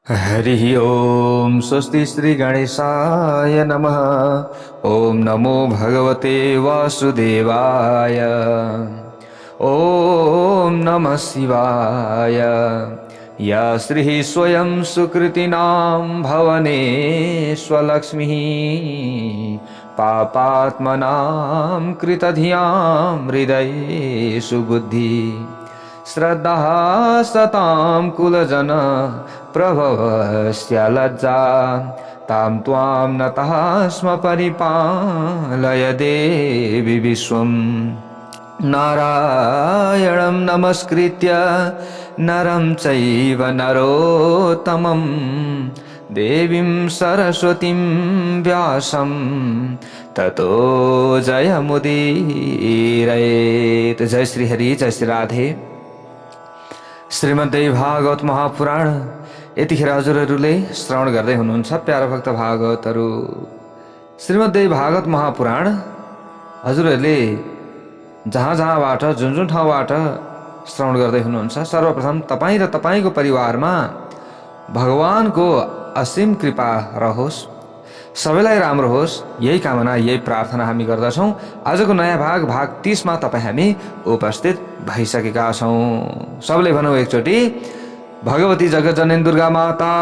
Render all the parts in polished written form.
हरि ओम स्वस्ति श्री गणेशाय नमः। ओम नमो भगवते वासुदेवाय। ओम नमः शिवाय। या श्री स्वयं सुकृतिनां भवने स्वलक्ष्मीः पापात्मनां कृतधियां हृदये सुबुद्धि श्रद्धा सतां कुलजन प्रभवस्य लज्जा तां त्वां नतः स्म परिपालय देवि विश्वं। नारायणं नमस्कृत्य नरं चैव नरोत्तमं देवीं सरस्वतीं व्यासं ततो जयमुदीरयेत्। जय श्री हरि, जय श्री राधे। श्रीमद्देवी भागवत महापुराण यतिखेर हजुरहरूले श्रवण गर्दै हुनुहुन्छ प्यारा भक्त भागवतहरू। श्रीमद्देवी भागवत महापुराण हजुरहरूले जहाँ जहाँबाट जुन जुन ठाउँबाट श्रवण गर्दै हुनुहुन्छ, सर्वप्रथम तपाईँ र तपाईँको परिवारमा भगवानको असीम कृपा रहोस्, सबैलाई राम्रो होस्, यही कामना यही प्रार्थना हामी गर्दछौँ। आजको नयाँ भाग 30 मा तपाईँ हामी उपस्थित भइसकेका छौँ। सबले भनौँ एकचोटि, भगवती जगतजननी दुर्गा माता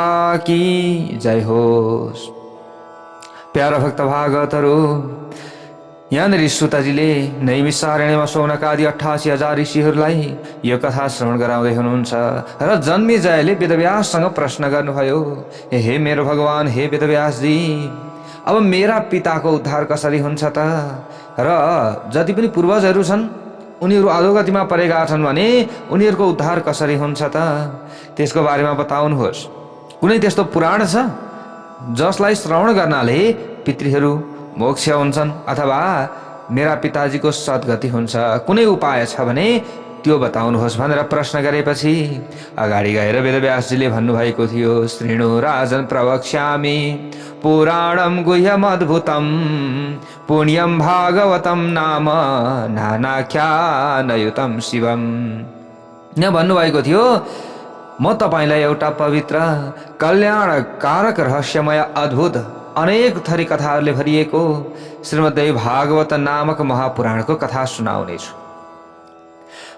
की जय होस्। प्यारा भक्त भागवतहरू, यहाँनिर सुताजीले नैमिषारण्यमा शौनकादि 88,000 ऋषिहरूलाई यो कथा श्रवण गराउँदै हुनुहुन्छ र जन्मेजयले वेदव्याससँग प्रश्न गर्नुभयो, हे मेरो भगवान, हे वेदव्यासजी, अब मेरा पिताको उद्धार कसरी हुन्छ त? र जति पनि पूर्वजहरू छन् उनीहरू अधोगतिमा परेका छन् भने उनीहरूको उद्धार कसरी हुन्छ त? त्यसको बारेमा बताउनुहोस्। कुनै त्यस्तो पुराण छ जसलाई श्रवण गर्नाले पितृहरू मोक्ष हुन्छन् अथवा मेरा पिताजीको सद्गति हुन्छ? कुनै उपाय छ भने त्यो बताउनुहोस् भनेर प्रश्न गरेपछि अगाडि गएर वेदव्यासजीले भन्नुभएको थियो, श्रीणु राजन प्रवक्ष्यामि पुराणं गुह्यमद्भुतं पुण्यं भागवतं नाम नानाख्यानयुतं शिवम्। यहाँ भन्नुभएको थियो, म तपाईलाई एउटा पवित्र कल्याणकारक रहस्यमय अद्भुत अनेक थरी कथाहरूले भरिएको श्रीमद्देवी भागवत नामक महापुराणको कथा सुनाउनेछु।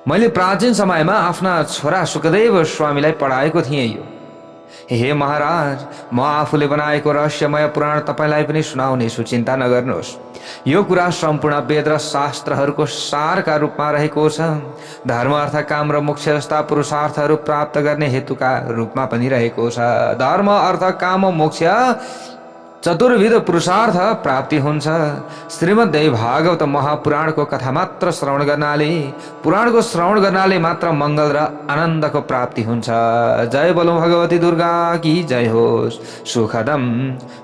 मैले प्राचीन समयमा आफ्ना छोरा सुखदेव स्वामीलाई पढाएको थिएँ यो। हे महाराज, म आफूले बनाएको रहस्यमय पुराण तपाईलाई पनि सुनाउनेछु, चिन्ता नगर्नुहोस्। यो कुरा सम्पूर्ण वेद र शास्त्रहरूको सारका रूपमा रहेको छ। धर्म, अर्थ, काम र मोक्ष जस्ता पुरुषार्थहरू प्राप्त गर्ने हेतुका रूपमा पनि रहेको छ। धर्म, अर्थ, काम, मोक्ष चतुर्विध पुरुषार्थ प्राप्ति हुन्छ। श्रीमद्देवी भागवत महापुराणको कथा मात्र श्रवण गर्नाले, पुराणको श्रवण गर्नाले मात्र मङ्गल र आनन्दको प्राप्ति हुन्छ। जय बोलो भगवती दुर्गा की जय होस्। सुखदम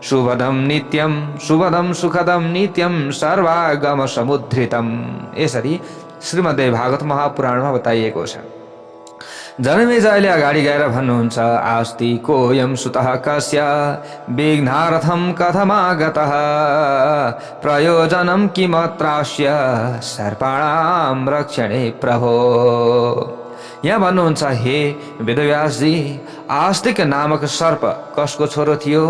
शुभदम नित्यम, शुभदम सुखदम नित्यम सर्वागम समुद्रितम, यसरी श्रीमद्देवी भागवत महापुराणमा बताइएको छ। जनमेजयले अगाडि गएर भन्नुहुन्छ, आस्ति कोऽयं सुतः कस्य विघ्नार्थं कथमागतः प्रयोजनं किमत्रास्य सर्पाणां रक्षणे प्रभो। यहाँ भन्नुहुन्छ, हे वेदव्यासजी, आस्तिक नामक सर्प कसको छोरो थियो?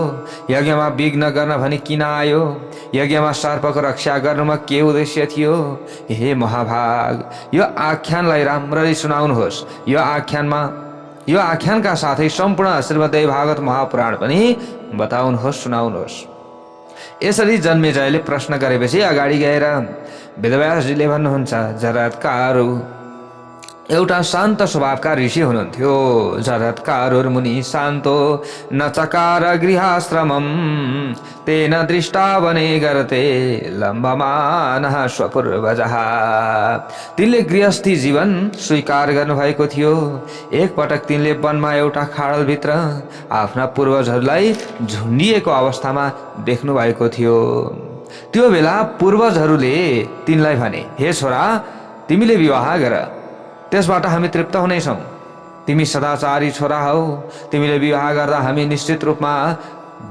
यज्ञमा विघ्न गर्न भनी किन आयो? यज्ञमा सर्पको रक्षा गर्नुमा के उद्देश्य थियो? हे महाभाग, यो आख्यानलाई राम्ररी सुनाउनुहोस्। यो आख्यानका साथै सम्पूर्ण श्रीमद्देवी भागवत महापुराण पनि बताउनुहोस्, सुनाउनुहोस्। यसरी जन्मेजयले प्रश्न गरेपछि अगाडि गएर वेदव्यासजीले भन्नुहुन्छ, जरत्कारु एउटा शान्त स्वभावका ऋषि हुनुहुन्थ्यो। जरत्कारुर् मुनि शान्तो न चकार गृहाश्रमं तेन दृष्टा वने गर्ते लम्बमानः स्वपूर्वजः। तिनले गृहस्थी जीवन स्वीकार गर्नुभएको थियो। एकपटक तिनले वनमा एउटा खाडलभित्र आफ्ना पूर्वजहरूलाई झुन्डिएको अवस्थामा देख्नु भएको थियो। त्यो बेला पूर्वजहरूले तिनलाई भने, हे छोरा, तिमीले विवाह गर, त्यसबाट हामी तृप्त हुनेछौँ। तिमी सदाचारी छोरा हौ, तिमीले विवाह गर्दा हामी निश्चित रूपमा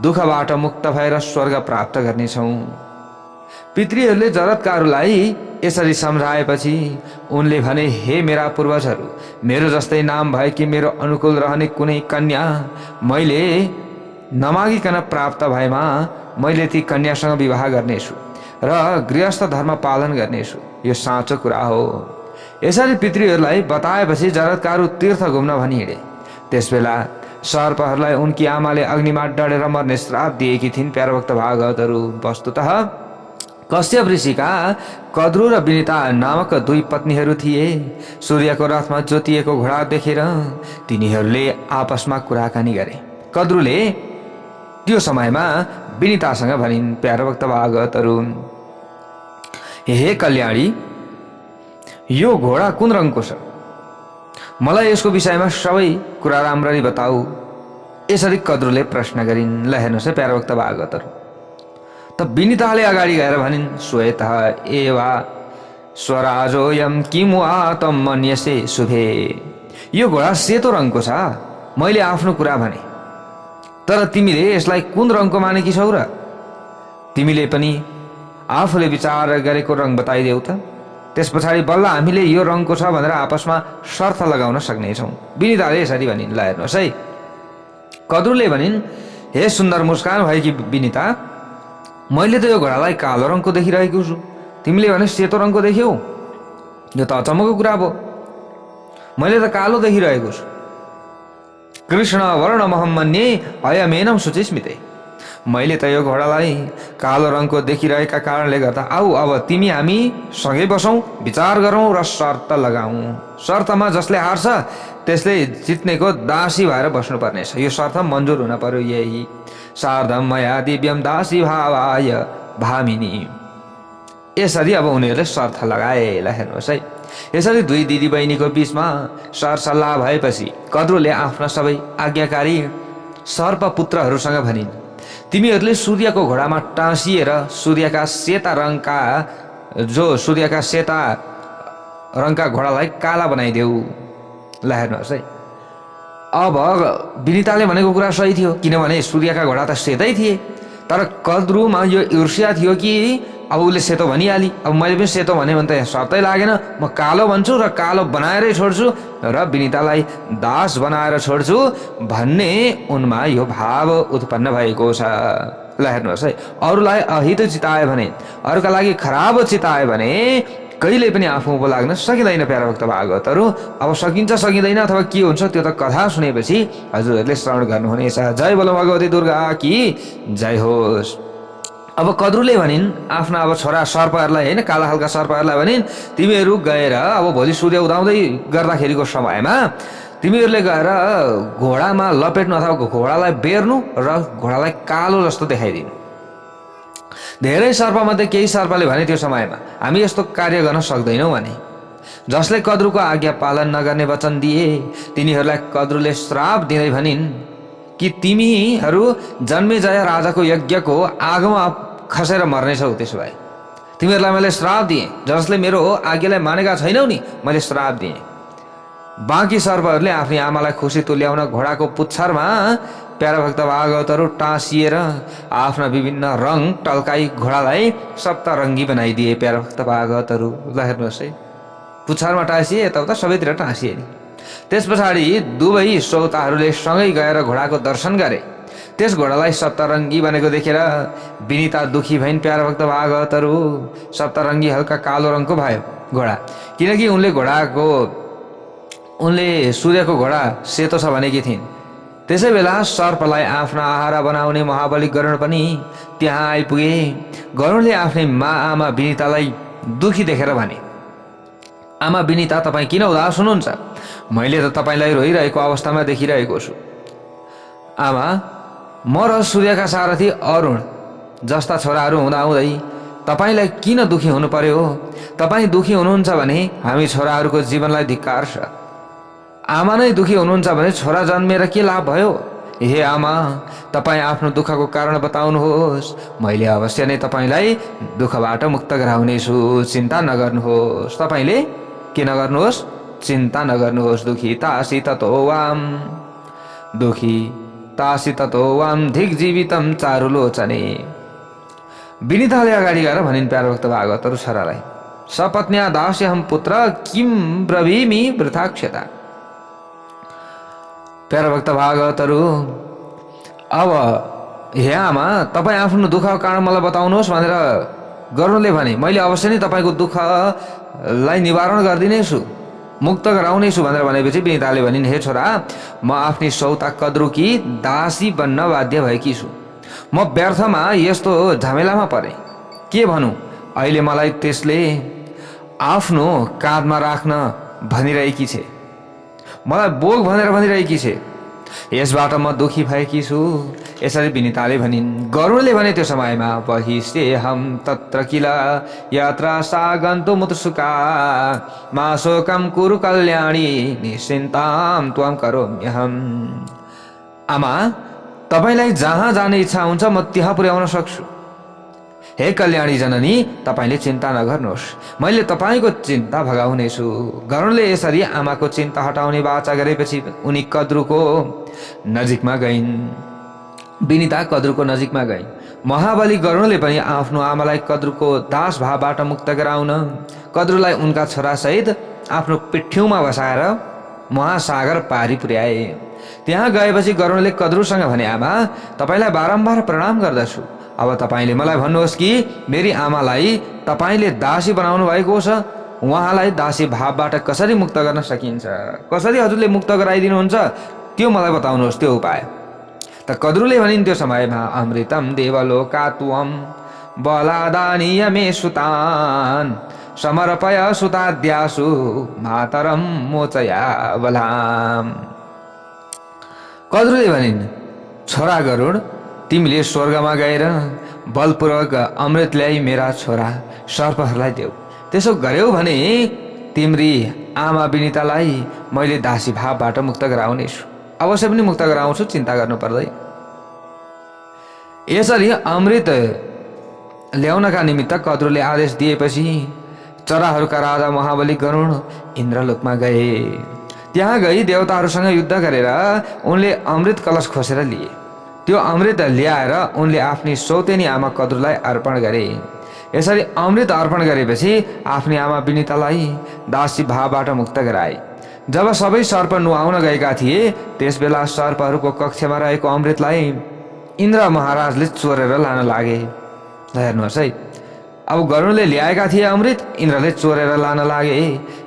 दुःखबाट मुक्त भएर स्वर्ग प्राप्त गर्नेछौँ। पितृहरूले जरत्कारुलाई यसरी सम्झाएपछि उनले भने, हे मेरा पूर्वजहरू, मेरो जस्तै नाम भएकी मेरो अनुकूल रहने कुनै कन्या मैले नमागिकन प्राप्त भएमा मैले ती कन्यासँग विवाह गर्नेछु र गृहस्थ धर्म पालन गर्नेछु। यो साँचो कुरा हो। यसरी पितृहरूलाई बताएपछि जरत्काहरू तीर्थ घुम्न भनी हिँडे। त्यसबेला सर्पहरूलाई उनकी आमाले अग्निमा डढेर मर्ने श्राप दिएकी थिइन्। प्यारोभक्त भागवतहरू, वस्तुतः कश्यप ऋषिका कद्रु र विनिता नामक दुई पत्नीहरू थिए। सूर्यको रथमा जोतिएको घोडा देखेर तिनीहरूले आपसमा कुराकानी गरे। कद्रुले त्यो समयमा विनितासँग भनिन्, प्यारोभक्त भागवतहरू, हे कल्याणी, यो घोडा कुन रङको छ? मलाई यसको विषयमा सबै कुरा राम्ररी बताऊ। यसरी कद्रुले प्रश्न गरिन्। ल हेर्नुहोस् है प्यारोभक्त भागवतहरू, त विनिताले अगाडि गएर भनिन्, श्वेतः एवा स्वराजोयम किमु आतम मन्यसे शुभे। यो घोडा सेतो रङको छ। मैले आफ्नो कुरा भने, तर तिमीले यसलाई कुन रङको मानेकी छौ र? तिमीले पनि आफूले विचार गरेको रङ बताइदेऊ त। त्यस पछाडि बल्ल हामीले यो रङको छ भनेर आपसमा शर्त लगाउन सक्नेछौँ। विनिताले यसरी भनिन्। ल हेर्नुहोस् है, कद्रुले भनिन्, हे सुन्दर मुस्कान भएकी विनिता, मैले त यो घोडालाई कालो रङको देखिरहेको छु, तिमीले भने सेतो रङको देख्यौ। यो त अचम्मको कुरा भयो। मैले त कालो देखिरहेको छु। कृष्ण वर्ण महम्मन्ये अयमेनम शुचिस्मिते। मैले त यो घोडालाई कालो रङको देखिरहेका कारणले गर्दा आऊ अब तिमी हामी सँगै बसौँ, विचार गरौँ र शर्त लगाऊ। शर्तमा जसले हार्छ त्यसले जित्नेको दासी भएर बस्नुपर्नेछ। यो शर्त मन्जुर हुन पर्यो। यही सार्धम मया दिव्यम दासी भावाय भामिनी। यसरी अब उनीहरूले शर्त लगाए। ल हेर्नुहोस् है, यसरी दुई दिदी बहिनीको बीचमा सरसल्लाह भएपछि कद्रुले आफ्ना सबै आज्ञाकारी सर्पपुत्रहरूसँग भनिन्, तिमीहरूले सूर्यको घोडामा टाँसिएर सूर्यका सेता रङका घोडालाई काला बनाइदेऊ। ल हेर्नुहोस् है, अब विनिताले भनेको कुरा सही थियो, किनभने सूर्यका घोडा त सेतै थिए। तर कद्रुमा यो ईर्ष्या थियो कि अब उसले सेतो भनिहाली, अब मैले पनि सेतो भने त शर्तै लागेन, म कालो भन्छु र कालो बनाएरै छोड्छु र विनितालाई दास बनाएर छोड्छु भन्ने उनमा यो भाव उत्पन्न भएको छ। ल हेर्नुहोस् है, अरूलाई अहित चिताए भने, अरूका लागि खराब चिताए भने कहिले पनि आफू उँभो लाग्न सकिँदैन। प्यारोभक्त भागवतहरू, अब सकिन्छ सकिँदैन अथवा के हुन्छ त्यो त कथा सुनेपछि हजुरहरूले श्रवण गर्नुहुनेछ। जय बोलो भगवती दुर्गा की जय होस्। अब कद्रुले भनिन् आफ्ना अब छोरा सर्पहरूलाई, होइन काला खालका सर्पहरूलाई भनिन्, तिमीहरू गएर अब भोलि सूर्य उदाउँदै गर्दाखेरिको समयमा तिमीहरूले गएर घोडामा लपेट्नु अथवा घोडालाई बेर्नु र घोडालाई कालो जस्तो देखाइदिनु। धेरै सर्पमध्ये केही सर्पले भने त्यो समयमा हामी यस्तो कार्य गर्न सक्दैनौँ भने। जसले कद्रुको आज्ञा पालन नगर्ने वचन दिए तिनीहरूलाई कद्रुले श्राप दिँदै भनिन् कि तिमीहरू जन्मेजय राजाको यज्ञको आगोमा खसेर मर्नेछौ। त्यसो भए तिमीहरूलाई मैले श्राप दिएँ, जसले मेरो आज्ञालाई मानेका छैनौ नि मैले श्राप दिएँ। बाँकी सर्पहरूले आफ्नी आमालाई खुसी तुल्याउन घोडाको पुच्छरमा प्यारोभक्त भागवतहरू टाँसिएर आफ्ना विभिन्न रङ टल्काई घोडालाई सप्तरङ्गी बनाइदिए। प्यारोभक्त भागवतहरू, ल हेर्नुहोस् है, पुच्छरमा टाँसिए, यताउता सबैतिर टाँसिए नि। त्यस पछाडि दुवै सौताहरूले सँगै गएर घोडाको दर्शन गरे। त्यस घोडालाई सप्तरङ्गी बनेको देखेर विनिता दुखी भइन्। प्यारोभक्त भागवतहरू, सप्तरङ्गी हल्का कालो रङको भयो घोडा, किनकि उनले सूर्यको घोडा सेतो छ भनेकी थिइन्। त्यसै बेला सर्पलाई आफ्ना आहारा बनाउने महाबली गरुण पनि त्यहाँ आइपुगे। गरुणले आफ्नै आमा विनितालाई दुखी देखेर भने, आमा विनिता, तपाईँ किन उदास हुनुहुन्छ? मैले त तपाईँलाई रोइरहेको अवस्थामा देखिरहेको छु। आमा, म र सूर्यका सारथी अरुण जस्ता छोराहरू हुँदाहुँदै तपाईँलाई किन दुखी हुनु पर्यो? तपाईँ दुखी हुनुहुन्छ भने हामी छोराहरूको जीवनलाई धिक्कार छ। आमा नै दुखी हुनुहुन्छ भने छोरा जन्मेर के लाभ भयो? हे आमा, तपाईँ आफ्नो दुःखको कारण बताउनुहोस्, मैले अवश्य नै तपाईँलाई दुःखबाट मुक्त गराउनेछु। चिन्ता नगर्नुहोस्। तपाईँले के नगर्नुहोस्? चिन्ता नगर्नुहोस्। दुखी तासी ततो वाम धिक जीवितम चारुलोचने। विनिताले अगाडि गएर भनिन् प्यारोभक्त भागवतहरू छोरालाई, सपत्न्या दास्यहं पुत्र किम ब्रवीमि वृथा क्षता। प्यारा भक्त भागवतहरू, अब हे आमा तपाईँ आफ्नो दुःखको कारण मलाई बताउनुहोस् भनेर गरुडले भने मैले अवश्य नै तपाईँको दुःखलाई निवारण गरिदिनेछु, मुक्त गराउनेछु भनेर भनेपछि विनिताले भनिन्, हे छोरा म आफ्नी सौता कद्रुकी दासी बन्न बाध्य भएकी छु। म व्यर्थमा यस्तो झमेलामा परे, के भनौँ। अहिले मलाई त्यसले आफ्नो काँधमा राख्न भनिरहेकी छे, मलाई बोक भनेर भनिरहेकी छे, यसबाट म दुखी भएकी छु। यसरी विनिताले भनिन्। गरुडले भने त्यो समयमा बहिष्यहं तत्र किल यत्र सा गन्तुमुत्सुका मा शोकं कुरु कल्याणी निश्चिन्तां त्वं करोम्यहम्। आमा तपाईलाई जहाँ जाने इच्छा हुन्छ म त्यहाँ पुर्याउन सक्छु। हे कल्याणी जननी तपाईले चिन्ता नगर्नुहोस्, मैले तपाईको चिन्ता भगाउनेछु। गरुडले यसरी आमाको चिन्ता हटाउने वाचा गरेपछि उनी कद्रुको नजिकमा गइन्। विनिता कद्रुको नजिकमा गइन्। महाबली गरुडले पनि आफ्नो आमालाई कद्रुको दास भावबाट मुक्त गराउन कद्रुलाई उनका छोरासहित आफ्नो पिठ्यौमा बसाएर महासागर पारी पुर्याए। त्यहाँ गएपछि गरुडले कद्रुसँग भने, आमा तपाईलाई बारम्बार प्रणाम गर्दछु, अब तपाईले मलाई भन्नुहोस् कि मेरी आमालाई तपाईले दासी बनाउनु भएको छ, उहाँलाई दासी भावबाट कसरी मुक्त गर्न सकिन्छ, कसरी हजुरले मुक्त गराइदिनुहुन्छ त्यो मलाई बताउनुहोस् त्यो उपाय। त कद्रुले भनिन् त्यो समयमा, अमृतम देवलोकात्वम बलादानीय मे सुतान समर्पय सुताद्यासु मातरम मोचया बलाम। कद्रुले भनिन्, छोरा गरुड तिमीले स्वर्गमा गएर बलपूर्वक अमृत ल्याई मेरा छोरा सर्पहरूलाई देऊ। त्यसो गर्यौ भने तिम्री आमा विनितालाई मैले दासी भावबाट मुक्त गराउनेछु, अवश्य पनि मुक्त गराउँछु, चिन्ता गर्नु पर्दैन। यसरी अमृत ल्याउनका निमित्त कद्रुले आदेश दिएपछि चराहरूका राजा महाबली गरुड इन्द्रलोकमा गए। त्यहाँ गई देवताहरूसँग युद्ध गरेर उनले अमृत कलश खोसेर लिए। त्यो अमृत ल्याएर उनले आफ्नी सौतेनी आमा कद्रुलाई अर्पण गरे। यसरी अमृत अर्पण गरेपछि आफ्नी आमा विनितालाई दासी भावबाट मुक्त गराए। जब सबै सर्प नुहाउन गएका थिए त्यसबेला सर्पहरूको कक्षमा रहेको अमृतलाई इन्द्र महाराजले चोरेर लान लागे। हेर्नुहोस् है, अब गरुडले ल्याएका थिए अमृत, इन्द्रले चोरेर लान लागे।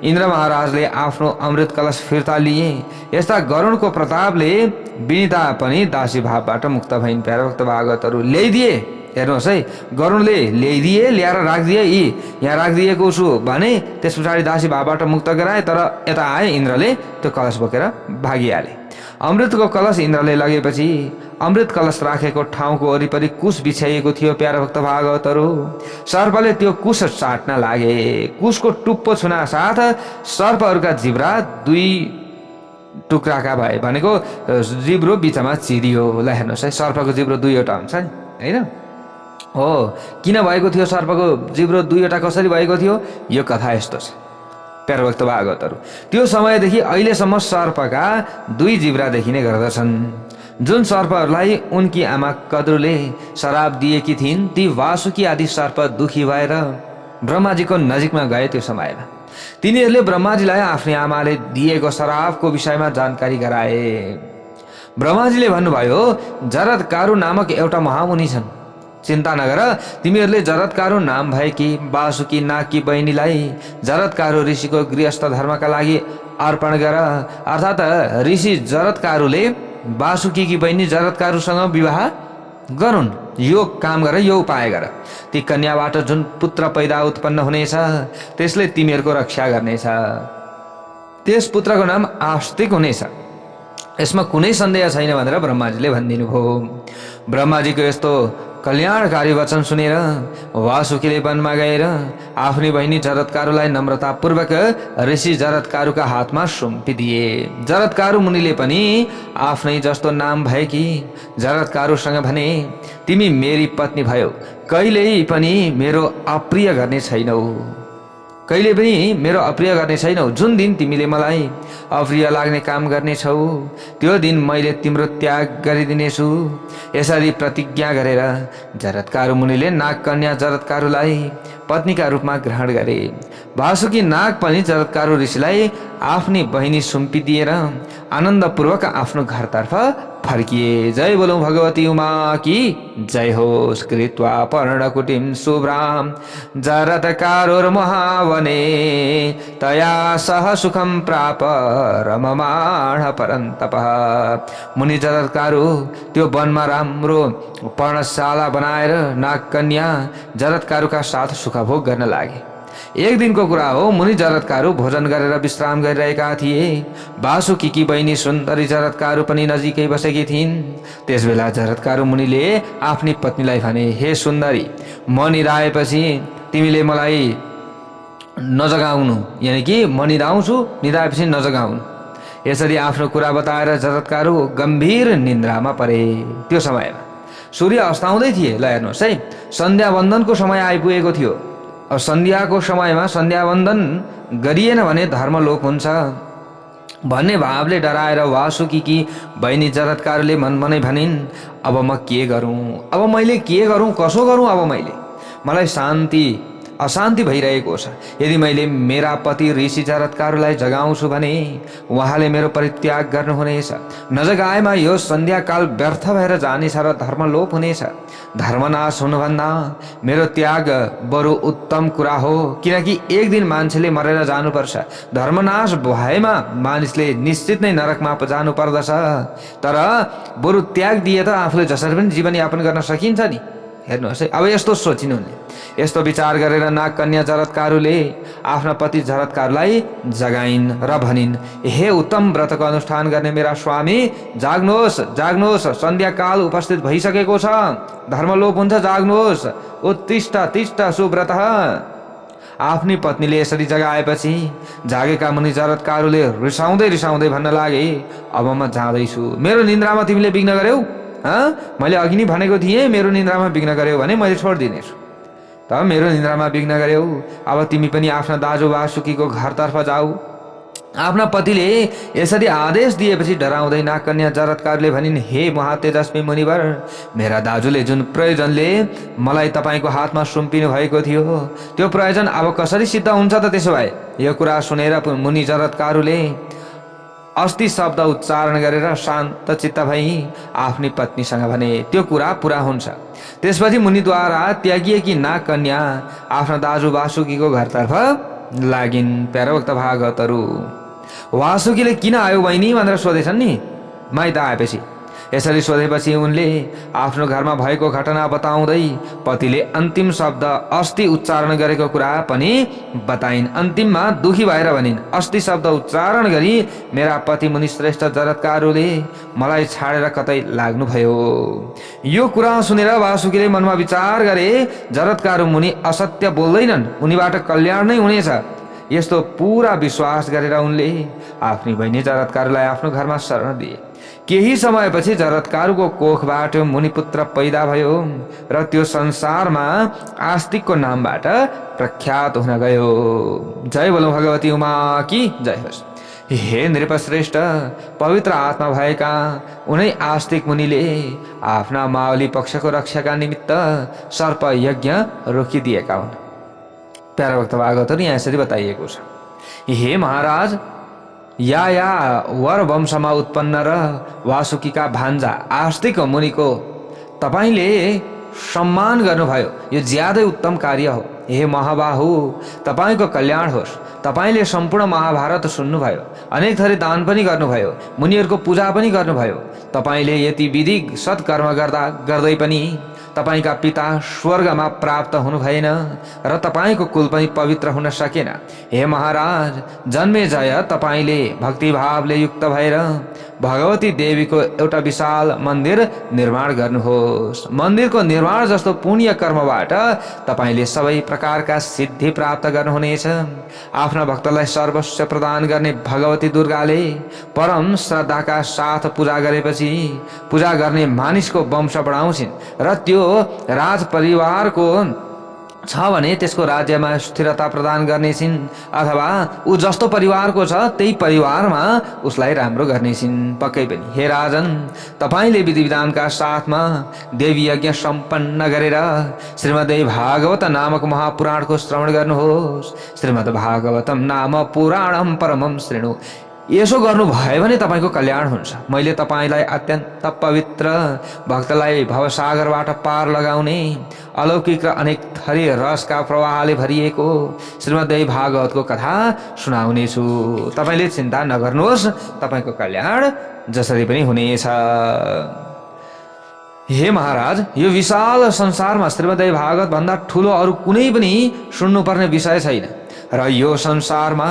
इन्द्र महाराजले आफ्नो अमृत कलश फिर्ता लिए। यस्ता गरुडको प्रतापले विनिता पनि दासी भावबाट मुक्त भइन्। प्यारा भक्त भागवतहरू, ल्याइदिए। हेर्नुहोस् है, गरुडले ल्याइदिए, ल्याएर राखिदिए, यी यहाँ राखिदिएको छु भने त्यस पछाडि दासी भावबाट मुक्त गराए। तर यता आए इन्द्रले त्यो कलश बोकेर भागिहाले। अमृतको कलश इन्द्रले लगेपछि अमृत कलश राखेको ठाउँको वरिपरि कुश बिछाइएको थियो। प्यारा भक्त भागवतहरू, सर्पले त्यो कुश चाट्न लागे। कुशको टुप्पो छुना साथ सर्पहरूका जिब्रा दुई टुक्राका भए, भनेको जिब्रो बिचमा चिरियो। ल हेर्नुहोस् है, सर्पको जिब्रो दुईवटा हुन्छ नि, होइन हो? किन भएको थियो सर्पको जिब्रो दुईवटा, कसरी भएको थियो, यो कथा यस्तो छ। प्यारा भक्त भागवतहरू, त्यो समयदेखि अहिलेसम्म सर्पका दुई जिब्रा देखिने गर्दछन्। जुन सर्पहरूलाई उनकी आमा कद्रुले शराब दिएकी थिइन् ती वासुकी आदि सर्प दुखी भएर ब्रह्माजीको नजिकमा गए। त्यो समयमा तिनीहरूले ब्रह्माजीलाई आफ्नी आमाले दिएको शराबको विषयमा जानकारी गराए। ब्रह्माजीले भन्नुभयो, जरदकारु नामक एउटा महामुनि छन्, चिन्ता नगर, तिमीहरूले जरदकारु नाम भएकी वासुकी नागकी बहिनीलाई जरदकारु ऋषिको गृहस्थ धर्मका लागि अर्पण गर। अर्थात् ऋषि जरदकारुले वासुकी बहिनी जरदकारुसँग विवाह गरून्। यो काम गर, यो उपाय गर। ती कन्याबाट जुन पुत्र पैदा उत्पन्न हुनेछ त्यसले तिमीहरूको रक्षा गर्नेछ। त्यस पुत्रको नाम आस्तिक हुनेछ, यसमा कुनै सन्देह छैन भनेर ब्रह्माजीले भनिदिनु भयो। ब्रह्माजीको यस्तो कल्याणकारी वचन सुनेर वासुकीले वनमा गएर आफ्नी बहिनी जरदकारुलाई नम्रतापूर्वक ऋषि जरदकारुका हातमा सुम्पिदिए। जरदकारु मुनिले पनि आफ्नै जस्तो नाम भएकी जरदकारुसँग भने, तिमी मेरी पत्नी भयो, कहिल्यै पनि मेरो अप्रिय गर्ने छैनौ। कहिले पनि मेरो अप्रिय गर्ने छैनौ। जुन दिन तिमीले मलाई अप्रिय लाग्ने काम गर्नेछौ त्यो दिन मैले तिम्रो त्याग गरिदिनेछु। यसरी प्रतिज्ञा गरेर जरत्कारु मुनिले नागकन्या जरत्कारुलाई पत्नीका रूपमा ग्रहण गरे। वासुकी नाग पनि जरत्कारु ऋषिलाई आफ्नी बहिनी सुम्पिदिएर आनन्दपूर्वक आफ्नो घरतर्फ फर्किए। जय बोलौं भगवती उमा की जय होस्। कृत्वा पर्णकुटिं शुभ्रां जरत्कारुर्महावने तया सह सुखं प्राप रममाण परन्तपः। मुनि जरत्कारु त्यो वनमा राम्रो पर्णशाला बनाएर नागकन्या जरत्कारुका साथ सुखभोग गर्न लागे। एक दिनको कुरा हो, मुनि जरत्कारु भोजन गरेर विश्राम गरिरहेका थिए। वासुकीकी बहिनी सुन्दरी जरत्कारु पनि नजिकै बसेकी थिइन्। त्यसबेला जरत्कारु मुनिले आफ्नी पत्नीलाई भने, हे सुन्दरी, म निदाएपछि तिमीले मलाई नजगाउनु, यानि कि म निदाउँछु, निदाएपछि नजगाउनु। यसरी आफ्नो कुरा बताएर जरत्कारु गम्भीर निन्द्रामा परे। त्यो समयमा सूर्य अस्ताउँदै थिए। ल हेर्नुहोस् है, सन्ध्या वन्दनको समय आइपुगेको थियो। अब सन्ध्याको समयमा सन्ध्या वन्दन गरिएन भने धर्मलोप हुन्छ भन्ने भावले डराएर वासुकीकी बहिनी जरत्कारले मनमनै भनिन्, अब म के गरौँ, अब मैले के गरौँ, कसो गरौँ, अब मलाई अशान्ति भइरहेको छ। यदि मैले मेरा पति ऋषि जरत्कारुलाई जगाउँछु भने उहाँले मेरो परित्याग गर्नुहुनेछ। नजगाएमा यो सन्ध्याकाल व्यर्थ भएर जानेछ र धर्मलोप हुनेछ। धर्मनाश हुनुभन्दा मेरो त्याग बरु उत्तम कुरा हो, किनकि एक दिन मान्छेले मरेर जानुपर्छ। धर्मनाश भएमा मानिसले निश्चित नै नरकमा जानु पर्दछ। तर बरु त्याग दिए त आफूले जसरी पनि जीवनयापन गर्न सकिन्छ नि। हेर्नुहोस् है, अब यस्तो सोचिनु नि। यस्तो विचार गरेर नागकन्या जरत्कारुले आफ्ना पति जरत्कारुलाई जगाइन् र भनिन्, हे उत्तम व्रतको अनुष्ठान गर्ने मेरा स्वामी, जाग्नुहोस्, जाग्नुहोस्, सन्ध्याकाल उपस्थित भइसकेको छ, धर्मलोप हुन्छ, जाग्नुहोस्, उत्तिष्ठ तिष्ठ सुव्रत। आफ्नी पत्नीले यसरी जगाएपछि जागेका मुनि जरत्कारुले रिसाउँदै भन्न लागे, अब म जाँदैछु, मेरो निन्द्रामा तिमीले विघ्न गर्यौ। मैले अघि नै भनेको थिएँ, मेरो निन्द्रामा विघ्न गर्यौ भने मैले छोडिदिनेछु। त मेरो निन्द्रामा विघ्न गर्यौ, अब तिमी पनि आफ्ना दाजु वासुकीको घरतर्फ जाऊ। आफ्ना पतिले यसरी आदेश दिएपछि डराउँदै नागकन्या जरत्कारुले भनिन्, हे महातेजस्वी मुनिवर, मेरा दाजुले जुन प्रयोजनले मलाई तपाईँको हातमा सुम्पिनु भएको थियो त्यो प्रयोजन अब कसरी सिद्ध हुन्छ त? त्यसो भए यो कुरा सुनेर मुनि जरत्कारुले अस्ति शब्द उच्चारण गरेर शान्त चित्त भई आफ्नी पत्नीसँग भने, त्यो कुरा पुरा हुन्छ। त्यसपछि मुनिद्वारा त्यागिएकी नागकन्या आफ्ना दाजु वासुकीको घरतर्फ लागिन्। प्यारोक्त भागवतहरू, वासुकीले किन आयो बहिनी भनेर सोधेछन् नि माइत आएपछि। यसरी सोधेपछि उनले आफ्नो घरमा भएको घटना बताउँदै पतिले अन्तिम शब्द अस्ति उच्चारण गरेको कुरा पनि बताइन्। अन्तिममा दुखी भएर भनिन्, अस्ति शब्द उच्चारण गरी मेरा पति मुनि श्रेष्ठ जरत्कारुले मलाई छाडेर कतै लाग्नुभयो। यो कुरा सुनेर वासुकीले मनमा विचार गरे, जरत्कारु मुनि असत्य बोल्दैनन्, उनीबाट कल्याण नै हुनेछ। यस्तो पूरा विश्वास गरेर उनले आफ्नी बहिनी जरत्कारुलाई आफ्नो घरमा शरण दिए। केही समयपछि जरत्कारुको कोखबाट मुनिपुत्र पैदा भयो र त्यो संसारमा आस्तिकको नामबाट प्रख्यात हुन गयो। जय बोलौं भगवती उमा की जय होस्। हे नृपश्रेष्ठ, पवित्र आत्मा भएका उनै आस्तिक मुनिले आफ्ना मावली पक्षको रक्षाका निमित्त सर्प यज्ञ रोकिदिएका हुन्। प्यारा भक्त भागवतहरू यहाँ यसरी बताइएको छ, हे महाराज, या वर वंशमा उत्पन्न र वासुकीका भान्जा आस्तिक मुनिको तपाईले सम्मान गर्नुभयो, यो ज्यादै उत्तम कार्य हो। हे महाबाहु, तपाईको कल्याण होस्। तपाईले सम्पूर्ण महाभारत सुन्नुभयो, अनेक थरी दान पनि गर्नुभयो, मुनिहरूको पूजा पनि गर्नुभयो। तपाईले यति विधि सत्कर्म गर्दै पनि तपाईका पिता स्वर्गमा प्राप्त हुनु भएन र तपाईको कुल पनि पवित्र हुन सकेन। हे महाराज, जन्मेजय तपाईले भक्तिभावले युक्त भएर भगवती देवीको एउटा विशाल मन्दिर निर्माण गर्नुहोस्। मन्दिरको निर्माण जस्तो पुण्य कर्मबाट तपाईले सबै प्रकारका सिद्धि प्राप्त गर्नुहुनेछ। आफ्ना भक्तलाई सर्वस्व प्रदान गर्ने भगवती दुर्गाले परम श्रद्धाका साथ पूजा गरेपछि पूजा गर्ने मानिसको वंश बढाउँछिन् र त्यो राज परिवारको छ भने त्यसको राज्यमा स्थिरता प्रदान गर्नेछिन्, अथवा ऊ जस्तो परिवारको छ त्यही परिवारमा उसलाई राम्रो गर्नेछिन्। पक्कै पनि हे राजन, तपाईँले विधि विधानका साथमा देवी यज्ञ सम्पन्न गरेर श्रीमद् भागवत नामक महापुराणको श्रवण गर्नुहोस्। श्रीमद् भागवतम नाम पुराणम परमम श्रेणु। यसो गर्नुभयो भने तपाईँको कल्याण हुन्छ। मैले तपाईँलाई अत्यन्त पवित्र, भक्तलाई भवसागरबाट पार लगाउने, अलौकिक र अनेक थरी रसका प्रवाहले भरिएको श्रीमद् भागवतको कथा सुनाउनेछु। तपाईँले चिन्ता नगर्नुहोस्, तपाईँको कल्याण जसरी पनि हुनेछ। हे महाराज, यो विशाल संसारमा श्रीमद् भागवत भन्दा ठुलो अरू कुनै पनि सुन्नुपर्ने विषय छैन र यो संसारमा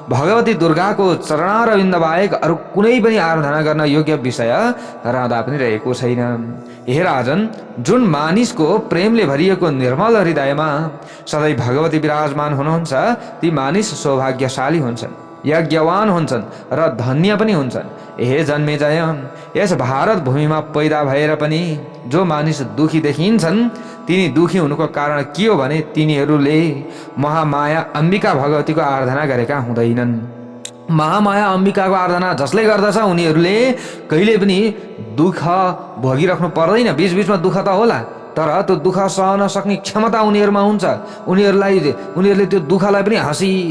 भगवती दुर्गाको चरणारविन्द बाहेक अरू कुनै पनि आराधना गर्न योग्य विषय रहँदा पनि रहेको छैन। हे राजन, जुन मानिसको प्रेमले भरिएको निर्मल हृदयमा सधैँ भगवती विराजमान हुनुहुन्छ ती मानिस सौभाग्यशाली हुन्छन्, यज्ञवान हुन्छन् र धन्य पनि हुन्छन्। हे जन्मेजय, यस भारत भूमिमा पैदा भएर पनि जो मानिस दुखी देखिन्छन् तिनी दुखी हुनुको कारण के हो भने तिनीहरूले महामाया अम्बिका भगवतीको आराधना गरेका हुँदैनन्। महामाया अम्बिकाको आराधना जसले गर्दछ उनीहरूले कहिले पनि दुःख भोगिराख्नु पर्दैन। बीचबीचमा दुःख त होला, तर त्यो दुःख सहन सक्ने क्षमता उनीहरूमा हुन्छ। उनीहरूले त्यो दुःखलाई पनि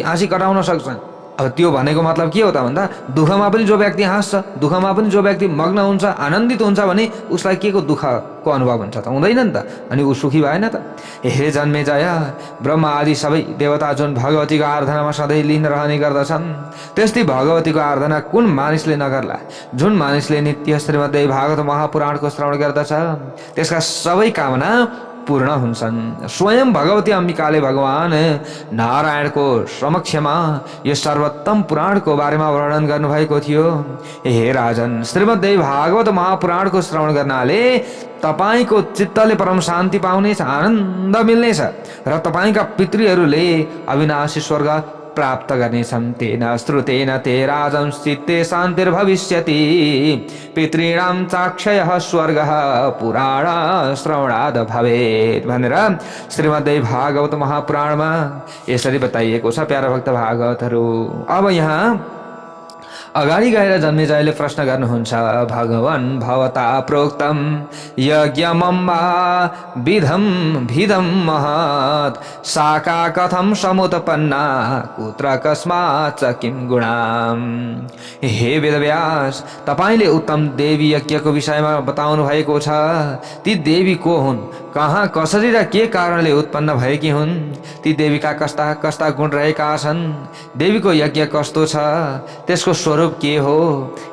हाँसी कटाउन सक्छन्। अब त्यो भनेको मतलब के हो त भन्दा, दुःखमा पनि जो व्यक्ति हाँस्छ, दुःखमा पनि जो व्यक्ति मग्न हुन्छ, आनन्दित हुन्छ भने उसलाई के को दुःखको अनुभव हुन्छ त? हुँदैन नि त। अनि ऊ सुखी भएन त। हे जन्मेजय, ब्रह्मा आदि सबै देवता जुन भगवतीको आराधनामा सधैँ लीन रहने गर्दछन्, त्यस्तै भगवतीको आराधना कुन मानिसले नगर्ला? जुन मानिसले नित्य श्रीमद् भागवत महापुराणको श्रवण गर्दछ त्यसका सबै कामना पूर्ण हुन्छन्। स्वयं भगवती अम्बिकाले भगवान नारायणको समक्षमा यो सर्वोत्तम पुराणको बारेमा वर्णन गर्नुभएको थियो। हे राजन, श्रीमद् भागवत महापुराणको श्रवण गर्नाले तपाईको चित्तले परम शान्ति पाउनेछ, आनन्द मिल्नेछ र तपाईका पितृहरूले अविनाशी स्वर्ग प्राप्त गर्नेछन्। तेन श्रुतेन ते राजं चित्ते शान्तिर्भविष्यति, पितॄणां चाक्षयः स्वर्गः पुराण श्रवणाद भवेत् भनेर श्रीमद् भागवत महापुराणमा यसरी बताइएको छ। प्यारा भक्त भागवतहरू, अब यहाँ अगाडि गएर जन्मेजयले प्रश्न गर्नुहुन्छ, भगवान् भवता प्रोक्तम यज्ञमम्बा भिदम महत् साका कथम समुत्पन्ना कुत्र कस्मात् च किं गुणाम। हे वेदव्यास, तपाईले उत्तम देवी यज्ञको विषयमा बताउनु भएको छ। ती देवी को हुन्, कहाँ, कसरी र के कारणले उत्पन्न भएकी हुन्, ती देवीका कस्ता कस्ता गुण रहेका छन्, देवीको यज्ञ कस्तो छ, त्यसको स्वरूप के हो।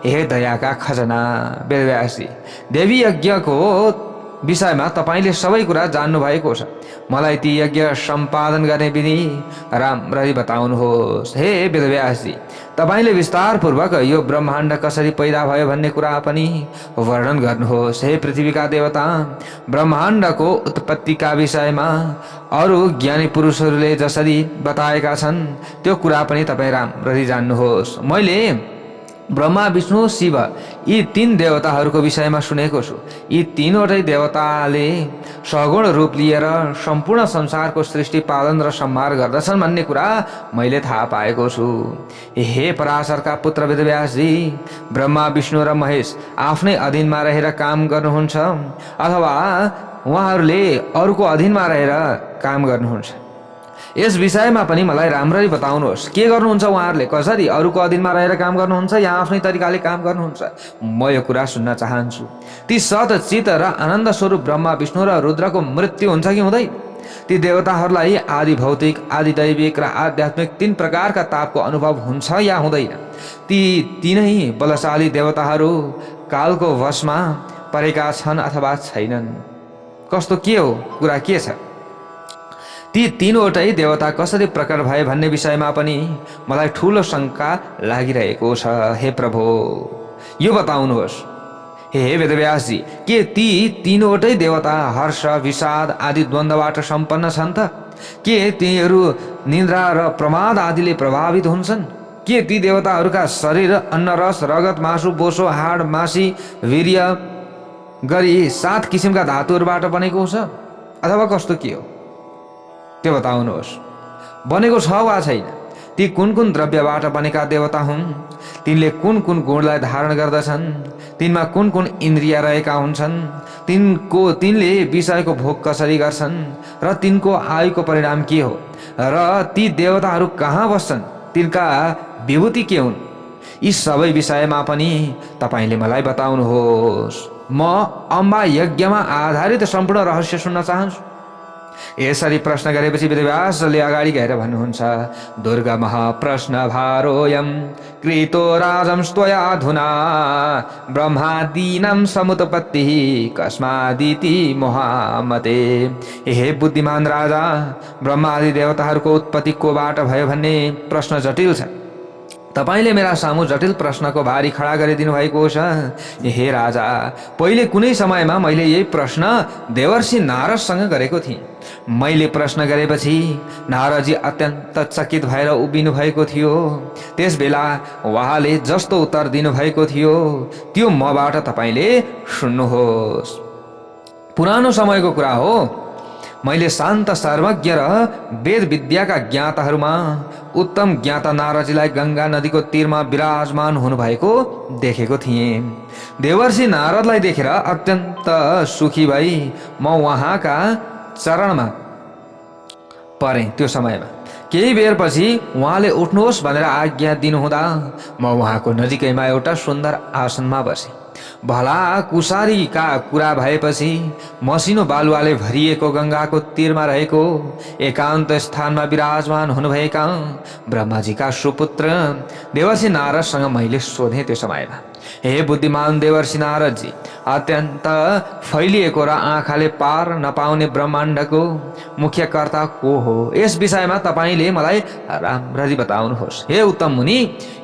हे दयाका खजना वेदव्यासजी, देवी यज्ञको विषयमा तपाईले सबै कुरा जान्नु भएको छ। मलाई ती यज्ञ सम्पादन गर्ने विधि राम्ररी बताउनुहोस्। हे वेदव्यासजी, तपाईले विस्तारपूर्वक यो ब्रह्माण्ड कसरी पैदा भयो भन्ने कुरा पनि वर्णन गर्नुहोस्। हे पृथ्वीका देवता, ब्रह्माण्डको उत्पत्तिका विषयमा अरू ज्ञानी पुरुषहरूले जसरी बताएका छन् त्यो कुरा पनि तपाईँ राम्ररी जान्नुहोस्। मैले ब्रह्मा विष्णु शिव यी तीन देवताहरूको विषयमा सुनेको छु। यी तीनवटै देवताले सगुण रूप लिएर सम्पूर्ण संसारको सृष्टि पालन र संहार गर्दछन् भन्ने कुरा मैले थाहा पाएको छु। हे पराशरका पुत्र वेदव्यासजी, ब्रह्मा विष्णु र महेश आफ्नै अधीनमा रहेर काम गर्नुहुन्छ अथवा उहाँहरूले अरूको अधीनमा रहेर काम गर्नुहुन्छ? यस विषयमा पनि मलाई राम्ररी बताउनुहोस्। के गर्नुहुन्छ उहाँहरूले? कसरी अरूको अधीनमा रहेर काम गर्नुहुन्छ या आफ्नै तरिकाले काम गर्नुहुन्छ? म यो कुरा सुन्न चाहन्छु। ती सत चित र आनन्द स्वरूप ब्रह्मा विष्णु र रुद्रको मृत्यु हुन्छ कि हुँदैन? ती देवताहरूलाई आदि भौतिक, आदि दैविक र आध्यात्मिक तीन प्रकारका तापको अनुभव हुन्छ या हुँदैन? ती तीनै बलशाली देवताहरू कालको वशमा परेका छन् अथवा छैनन्? कस्तो के हो कुरा के छ? ती तीनवटै देवता कसरी प्रकट भए भन्ने विषयमा पनि मलाई ठूलो शंका लागिरहेको छ। हे प्रभु, यो बताउनुहोस्। हे वेदव्यासजी, के ती तीनवटै देवता हर्ष, विषाद आदि द्वन्द्वबाट सम्पन्न छन् त? के तिनीहरू निद्रा र प्रमाद आदिले प्रभावित हुन्छन्? के ती देवताहरूका शरीर अन्न, रस, रगत, मासु, बोसो, हाड, मासी, वीर्य गरी 7 किसिमका धातुहरूबाट बनेको छ अथवा कस्तो के हो? त्यो बताउनुहोस्। बनेको छ वा छैन? ती कुन कुन द्रव्यबाट बनेका देवता हुन्? तिनले कुन कुन गुणलाई धारण गर्दछन्? तिनमा कुन कुन इन्द्रिय रहेका हुन्छन्? तिनले विषयको भोग कसरी गर्छन् र तिनको आयुको परिणाम के हो? र ती देवताहरू कहाँ बस्छन्? तिनका विभूति के हुन्? यी सबै विषयमा पनि तपाईँले मलाई बताउनुहोस्। म अम्बा यज्ञमा आधारित सम्पूर्ण रहस्य सुन्न चाहन्छु। यसरी प्रश्न गरेपछि वेदव्यासले अगाडि गएर भन्नुहुन्छ, दुर्गमः प्रश्न भारोऽयं कृतो राजंस्त्वया अधुना ब्रह्मादीनां समुत्पत्तिः कस्मादिति मोहामते। हे बुद्धिमान राजा, ब्रह्मादि देवताहरूको उत्पत्ति कोबाट भयो भन्ने प्रश्न जटिल छ। तपाईले मेरा सामु जटिल प्रश्नको भारी खडा गरिदिनु भएको छ। हे राजा, पहिले कुनै समयमा मैले यही प्रश्न देवर्षि नारदसँग गरेको थिएँ। मैले प्रश्न गरेपछि नारदजी अत्यन्त चकित भएर उभिनु भएको थियो। त्यस बेला उहाँले जस्तो उत्तर दिनुभएको थियो त्यो मबाट तपाईले सुन्नुहोस्। पुरानो समयको कुरा हो। मैले शान्त सर्वज्ञ र वेद विद्याका ज्ञाताहरूमा उत्तम ज्ञाता नारदजीलाई गंगा नदीको तीरमा विराजमान हुनुभएको देखेको थिएँ। देवर्षि नारदलाई देखेर अत्यन्त सुखी भई म उहाँका चरणमा परेँ। त्यो समयमा केही बेरपछि उहाँले उठ्नुहोस् भनेर आज्ञा दिनुहुँदा म उहाँको नजिकैमा एउटा सुन्दर आसनमा बसेँ। भला कुसारीका कुरा भएपछि मसिनो बालुवाले भरिएको गंगाको तीरमा रहेको एकान्त स्थानमा विराजमान हुनुभएका ब्रह्माजीका सुपुत्र देवर्षि नारदसँग मैले सोधेँ त्यो समयमा, हे बुद्धिमान देवर्षि नारदजी, अत्यन्त फैलिएको र आँखाले पार नपाउने ब्रह्माण्डको मुख्य कर्ता को हो? यस विषयमा तपाईले मलाई राम्ररी बताउनुहोस्। हे उत्तम मुनि,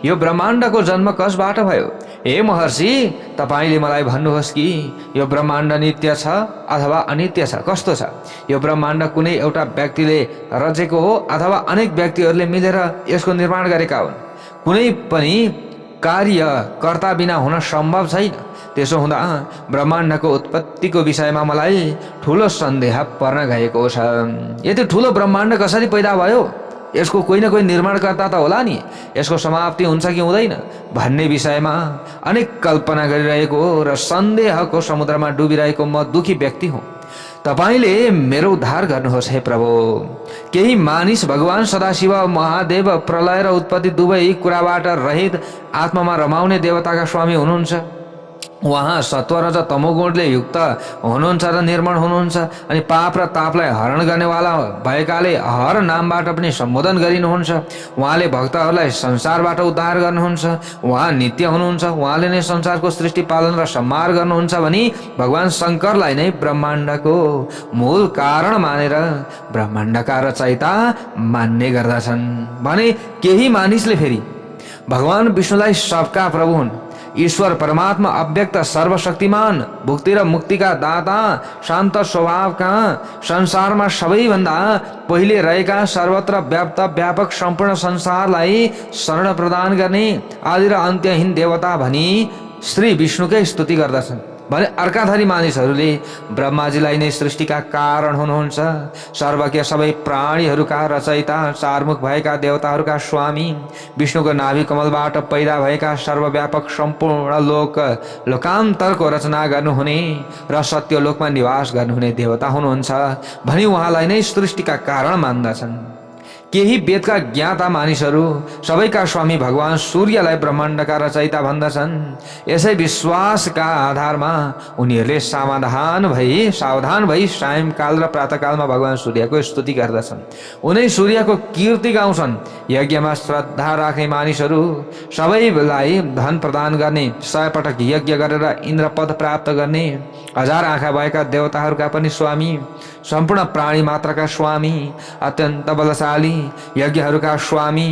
यो ब्रह्माण्डको जन्म कसबाट भयो? हे महर्षि, तपाईले मलाई भन्नुहोस् कि यो ब्रह्माण्ड नित्य छ अथवा अनित्य छ? कस्तो छ? यो ब्रह्माण्ड कुनै एउटा व्यक्तिले रचेको हो अथवा अनेक व्यक्तिहरूले मिलेर यसको निर्माण गरेका हुन्? कुनै पनि कार्य कर्ता बिना हुन सम्भव छैन। त्यसो हुँदा ब्रह्माण्डको उत्पत्तिको विषयमा मलाई ठुलो सन्देह पर्न गएको छ। यति ठुलो ब्रह्माण्ड कसरी पैदा भयो? यसको कोही न कोही निर्माणकर्ता त होला नि। यसको समाप्ति हुन्छ कि हुँदैन भन्ने विषयमा अनेक कल्पना गरिरहेको र सन्देहको समुद्रमा डुबिरहेको म दुखी व्यक्ति हुँ। तपाईले मेरो उद्धार गर्नुहोस् हे प्रभु। केही मानिस भगवान सदाशिव महादेव प्रलय र उत्पत्ति दुवै कुराबाट रहित आत्मामा रमाउने देवताका स्वामी हुनुहुन्छ। उहाँ सत्व र तमोगुणले युक्त हुनुहुन्छ र निर्मल हुनुहुन्छ अनि पाप र तापलाई हरण गर्नेवाला भएकाले हर नामबाट पनि सम्बोधन गरिनुहुन्छ। उहाँले भक्तहरूलाई संसारबाट उद्धार गर्नुहुन्छ। उहाँ नित्य हुनुहुन्छ। उहाँले नै संसारको सृष्टि पालन र संहार गर्नुहुन्छ भनी भगवान शङ्करलाई नै ब्रह्माण्डको मूल कारण मानेर ब्रह्माण्डका रचयिता मान्ने गर्दछन् भने केही मानिसले फेरि भगवान विष्णुलाई सबका प्रभु हुन्, ईश्वर परमात्मा अव्यक्त सर्वशक्तिमान भुक्ति र मुक्तिका दाता शान्त स्वभावका संसारमा सबैभन्दा पहिले रहेका सर्वत्र व्याप्त व्यापक सम्पूर्ण संसारलाई शरण प्रदान गर्ने आदि र अन्त्यहीन देवता भनी श्री विष्णुकै स्तुति गर्दछन् भने अर्काधरी मानिसहरूले ब्रह्माजीलाई नै सृष्टिका कारण हुनुहुन्छ, सर्वज्ञ सबै प्राणीहरूका रचयिता, चारमुख भएका देवताहरूका स्वामी, विष्णुको नाभि कमलबाट पैदा भएका सर्वव्यापक सम्पूर्ण लोकान्तरको रचना गर्नुहुने र सत्यलोकमा निवास गर्नुहुने देवता हुनुहुन्छ भनी उहाँलाई नै सृष्टिका कारण मान्दछन्। केही वेदका ज्ञाता मानिसहरू सबैका स्वामी भगवान सूर्यलाई ब्रह्माण्डका रचयिता भन्दछन्। यसै विश्वासका आधारमा उनीहरूले सावधान भई सायंकाल र प्रातःकालमा भगवान सूर्यको स्तुति गर्दछन्। उनै सूर्यको कीर्ति गाउँछन्। यज्ञमा श्रद्धा राख्ने मानिसहरू सबैलाई धन प्रदान गर्ने, 100 पटक यज्ञ गरेर इन्द्रपद प्राप्त गर्ने, 1000 आँखा भएका देवताहरूका पनि स्वामी, सम्पूर्ण प्राणी मात्रका स्वामी, अत्यन्त बलशाली यज्ञहरूका स्वामी,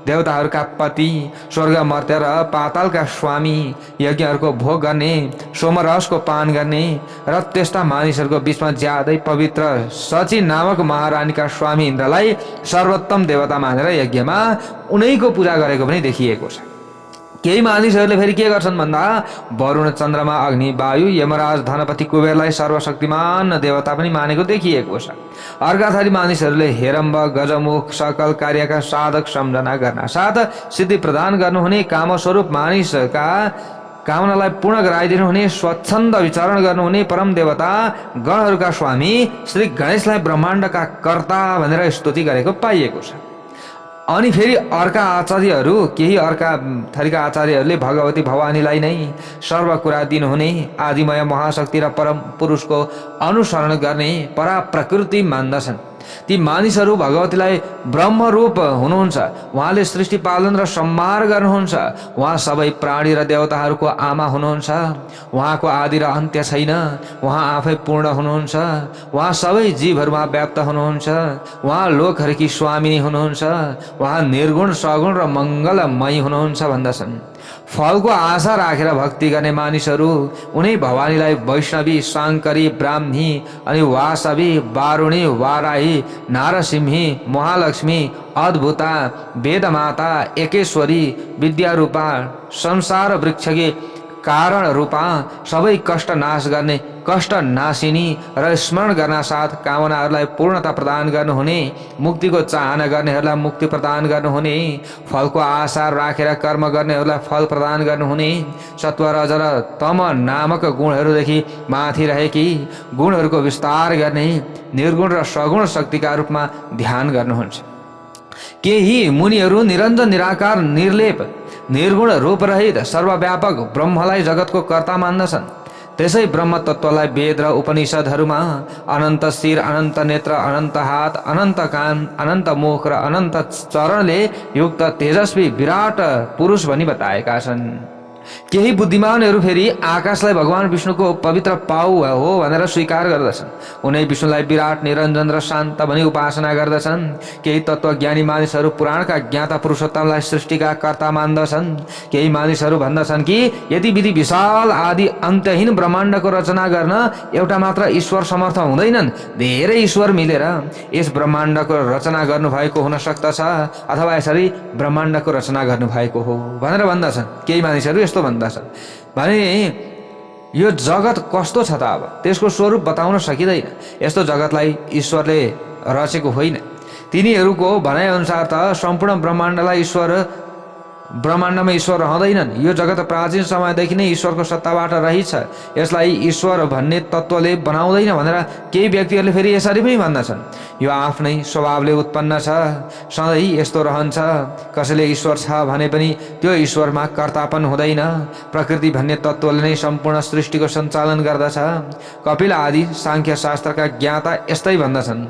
देवताहरूका पति, स्वर्ग मर्त्य र पातालका स्वामी, यज्ञहरूको भोग गर्ने, सोमरसको पान गर्ने र त्यस्ता मानिसहरूको बीचमा ज्यादै पवित्र सची नामक महारानीका स्वामी इन्द्रलाई सर्वोत्तम देवता मानेर यज्ञमा उनैको पूजा गरेको पनि देखिएको छ। केही मानिसहरूले फेरि के गर्छन् भन्दा वरुण, चन्द्रमा, अग्नि, वायु, यमराज, धनपति, कुबेरलाई सर्वशक्तिमान देवता पनि मानेको देखिएको छ। अर्का थरी मानिसहरूले हेरम्ब, गजमुख, सकल कार्यका साधक सम्झना गर्न साथ सिद्धि प्रदान गर्नुहुने, कामस्वरूप मानिसका कामनालाई पूर्ण गराइदिनु हुने, स्वच्छन्द विचरण गर्नुहुने परम देवता गणहरूका स्वामी श्री गणेशलाई ब्रह्माण्डका कर्ता भनेर स्तुति गरेको पाइएको छ। अनि फेरि अर्का आचार्यहरू, केही अर्का थरीका आचार्यहरूले भगवती भवानीलाई नै सर्व कुरा दिनुहुने, आदिमय महाशक्ति र परम पुरुषको अनुसरण गर्ने परा प्रकृति मान्दछन्। ती मानिसहरू भगवतीलाई ब्रह्मरूप हुनुहुन्छ। उहाँले सृष्टि पालन र संहार गर्नुहुन्छ। उहाँ सबै प्राणी र देवताहरूको आमा हुनुहुन्छ। उहाँको आदि र अन्त्य छैन। उहाँ आफै पूर्ण हुनुहुन्छ। उहाँ सबै जीवहरूमा व्याप्त हुनुहुन्छ। उहाँ लोकहरूकी स्वामिनी हुनुहुन्छ। उहाँ निर्गुण, सगुण र मङ्गलमयी हुनुहुन्छ भन्दछन्। फलको आशा राखेर भक्ति गर्ने मानिसहरू उनै भवानीलाई वैष्णवी, शाङ्करी, ब्राह्मी अनि वासवी, वारुणी, वाराही, नारसिंही, महालक्ष्मी, अद्भुता, वेदमाता, एकेश्वरी, विद्यारूपा, संसार वृक्षकी कारण रूपा, सबै कष्ट नाश गर्ने कष्ट नाशिनी र स्मरण गर्न साथ कामनाहरूलाई पूर्णता प्रदान गर्नुहुने, मुक्तिको चाहना गर्नेहरूलाई मुक्ति प्रदान गर्नुहुने, फलको आशा राखेर कर्म गर्नेहरूलाई फल प्रदान गर्नुहुने, सत्व, रज र तम नामक गुणहरूदेखि माथि रहेकी गुणहरूको विस्तार गर्ने, निर्गुण र सगुण शक्तिका रूपमा ध्यान गर्नुहुन्छ। केही मुनिहरू निरञ्जन, निराकार, निर्लेप, निर्गुण, रूपरहित, सर्वव्यापक ब्रह्मलाई जगतको कर्ता मान्दछन्। त्यसै ब्रह्म तत्त्वलाई वेद र उपनिषदहरूमा अनन्त शिर, अनन्त नेत्र, अनन्त हात, अनन्त कान, अनन्त मुख र अनन्त चरणले युक्त तेजस्वी विराट पुरुष भनी बताएका छन्। केही बुद्धिमानहरू फेरि आकाशलाई भगवान विष्णुको पवित्र पाउ हो भनेर स्वीकार गर्दछन्। उनै विष्णुलाई विराट, निरञ्जन र शान्त भनी उपासना गर्दछन्। केही तत्त्वज्ञानी मानिसहरू पुराणका ज्ञाता पुरुषोत्तमलाई सृष्टिका कर्ता मान्दछन्। केही मानिसहरू भन्दछन् कि यति विधि विशाल आदि अन्त्यहीन ब्रह्माण्डको रचना गर्न एउटा मात्र ईश्वर समर्थ हुँदैनन्, धेरै ईश्वर मिलेर यस ब्रह्माण्डको रचना गर्नुभएको हुन सक्दछ, अथवा यसरी ब्रह्माण्डको रचना गर्नुभएको हो भनेर भन्दछन्। केही मानिसहरू यस्तो भन्दछन् भने यो जगत कस्तो छ त? अब त्यसको स्वरूप बताउन सकिँदैन। यस्तो जगतलाई ईश्वरले रचेको होइन। तिनीहरूको भनाइअनुसार त सम्पूर्ण ब्रह्माण्डमा ईश्वर रहँदैनन्। यो जगत प्राचीन समयदेखि नै ईश्वरको सत्ताबाट रहिछ। यसलाई ईश्वर भन्ने तत्त्वले बनाउँदैन भनेर केही व्यक्तिहरूले फेरि यसरी पनि भन्दछन्। यो आफ्नै स्वभावले उत्पन्न छ, सधैँ यस्तो रहन्छ। कसैले ईश्वर छ भने पनि त्यो ईश्वरमा कर्तापन हुँदैन। प्रकृति भन्ने तत्त्वले नै सम्पूर्ण सृष्टिको सञ्चालन गर्दछ। कपिल आदि साङ्ख्य शास्त्रका ज्ञाता यस्तै भन्दछन्।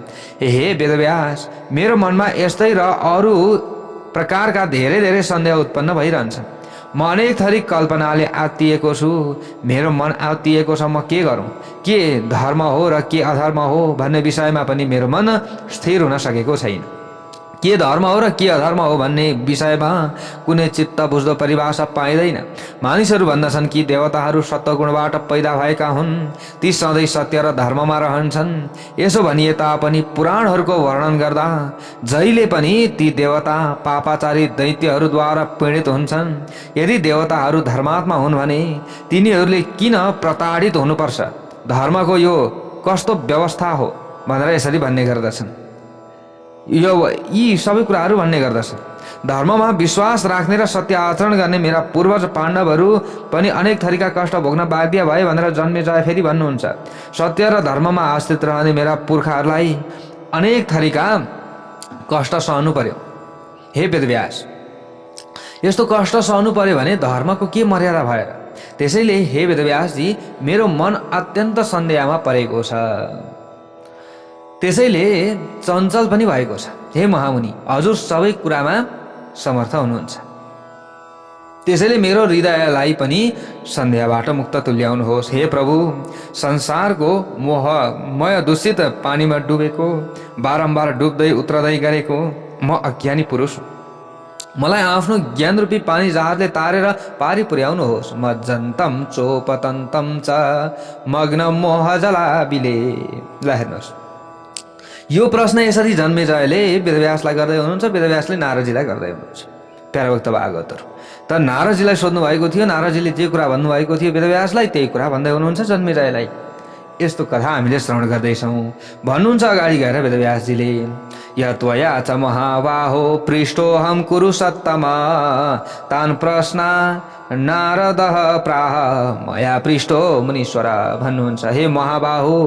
हे वेदव्यास, मेरो मनमा यस्तै र अरू प्रकारका धेरै धेरै सन्देह उत्पन्न भइरहन्छन्। म अनेक थरी कल्पनाले आत्तिएको छु। मेरो मन आत्तिएको छ, म के गरौँ? के धर्म हो र के अधर्म हो भन्ने विषयमा पनि मेरो मन स्थिर हुन सकेको छैन। के धर्म हो र के अधर्म हो भन्ने विषयमा कुनै चित्त बुझ्दो परिभाषा पाइँदैन। मानिसहरू भन्दछन् कि देवताहरू सत्वगुणबाट पैदा भएका हुन्। ती सधैँ सत्य र धर्ममा रहन्छन्। यसो भनिए तापनि पुराणहरूको वर्णन गर्दा जहिले पनि ती देवता पापाचारी दैत्यहरूद्वारा पीडित हुन्छन्। यदि देवताहरू धर्मात्मा हुन् भने तिनीहरूले किन प्रताडित हुनुपर्छ? धर्मको यो कस्तो व्यवस्था हो भनेर यसरी भन्ने गर्दछन्। यी सबै कुराहरू भन्ने गर्दछन्। धर्ममा विश्वास राख्ने र सत्य आचरण गर्ने मेरा पूर्वज पाण्डवहरू पनि अनेक थरीका कष्ट भोग्न बाध्य भए भनेर जन्मेजय फेरि भन्नुहुन्छ। सत्य र धर्ममा आश्रित रहने मेरा पुर्खाहरूलाई अनेक थरीका कष्ट सहनु पर्यो। हे वेदव्यास, यस्तो कष्ट सहनु पर्यो भने धर्मको के मर्यादा भएर? त्यसैले हे वेदव्यासजी, मेरो मन अत्यन्त सन्देहमा परेको छ। त्यसैले चञ्चल पनि भएको छ। हे महामुनि, हजुर सबै कुरामा समर्थ हुनुहुन्छ। त्यसैले मेरो हृदयलाई पनि सन्देहबाट मुक्त तुल्याउनुहोस्। हे प्रभु, संसारको मोहमय दूषित पानीमा डुबेको, बारम्बार डुब्दै उत्रदै गरेको म अज्ञानी पुरुष हुँ। मलाई आफ्नो ज्ञान रूपी पानी जहाजले तारेर पारी पुर्याउनुहोस्। मज्जन्तम चोपतन्तम च मग्न मोह जलाबिले। ल हेर्नुहोस्, यो प्रश्न यसरी जन्मेजयले वेदव्यासलाई गर्दै हुनुहुन्छ, वेदव्यासले नारदजीलाई गर्दै हुनुहुन्छ। प्याराभक्त भागवतहरू। त नारदजीलाई सोध्नु भएको थियो, नारदजीले जे कुरा भन्नुभएको थियो वेदव्यासलाई त्यही कुरा भन्दै हुनुहुन्छ जन्मेजयलाई। यस्तो कथा हामीले श्रवण गर्दैछौँ। भन्नुहुन्छ अगाडि गएर वेदव्यासजीले, यत्वया च महाबाहो पृष्ठोऽहं कुरु सत्तमा तान् प्रश्ना नारदः प्राह मया पृष्ठो मुनीश्वर। भन्नुहुन्छ, हे महाबाहो,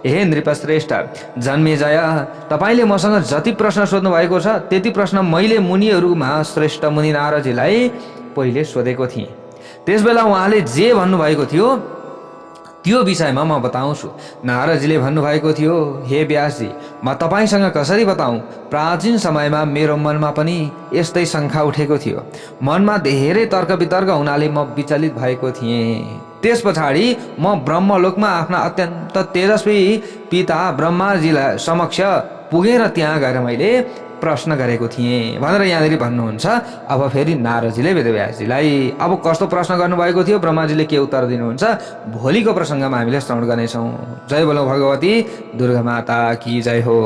हे नृपश्रेष्ठ जन्मेजय, तपाईँले मसँग जति प्रश्न सोध्नु भएको छ त्यति प्रश्न मैले मुनिहरूमा श्रेष्ठ मुनि नारदजीलाई पहिले सोधेको थिएँ। त्यसबेला उहाँले जे भन्नुभएको थियो त्यो विषयमा म बताउँछु। नारदजीले भन्नुभएको थियो, हे व्यासजी, म तपाईँसँग कसरी बताऊँ? प्राचीन समयमा मेरो मनमा पनि यस्तै शङ्का उठेको थियो। मनमा धेरै तर्क वितर्क हुनाले म विचलित भएको थिएँ। त्यस पछाडि म ब्रह्मलोकमा आफ्ना अत्यन्त तेजस्वी पिता ब्रह्माजीलाई समक्ष पुगेर त्यहाँ गएर मैले प्रश्न गरेको थिएँ भनेर यहाँनिर भन्नुहुन्छ। अब फेरि नारदजीले वेदव्यासजीलाई अब कस्तो प्रश्न गर्नुभएको थियो, ब्रह्माजीले के उत्तर दिनुहुन्छ, भोलिको प्रसङ्गमा हामीले श्रवण गर्नेछौँ। जय बोलो भगवती दुर्गा माता की जय हो।